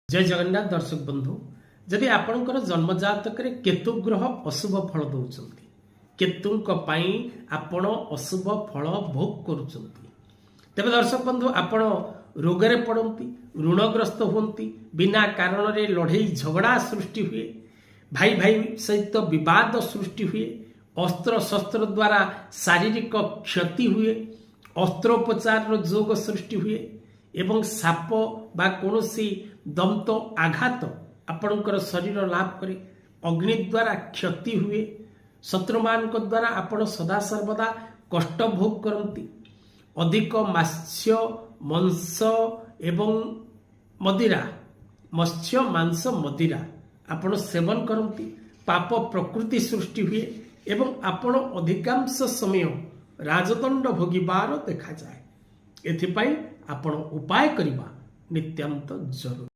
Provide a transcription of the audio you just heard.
जय जगन्नाथ दर्शक बंधु जदि आपणकर जन्मजातक केतु ग्रह अशुभ फल दौरान केतु आपण अशुभ फल भोग करुँच तेज दर्शक बंधु आपण रोगरे पड़ती ऋणग्रस्त होती बिना कारण रे लड़े झगड़ा सृष्टि हुए भाई भाई सहित विवाद सृष्टि हुए अस्त्र शस्त्र द्वारा शारीरिक क्षति हुए अस्त्रोपचार जोग सृष्टि हुए एवं साप बा कौनसी दंत आघात आपणकर शरीर लाभ करे अग्नि द्वारा क्षति हुए शत्रु मान द्वारा आपण सदा सर्वदा कष्ट भोग करती अधिक मत्स्य मांस एवं मदिरा मत्स्य मांस मदिरा आपण सेवन करती पाप प्रकृति सृष्टि हुए एवं आपण अधिकांश समय राजदंड भोगिबार देखा जाए एथिपाई आपण उपाय करिबा नित्यांत जरूर।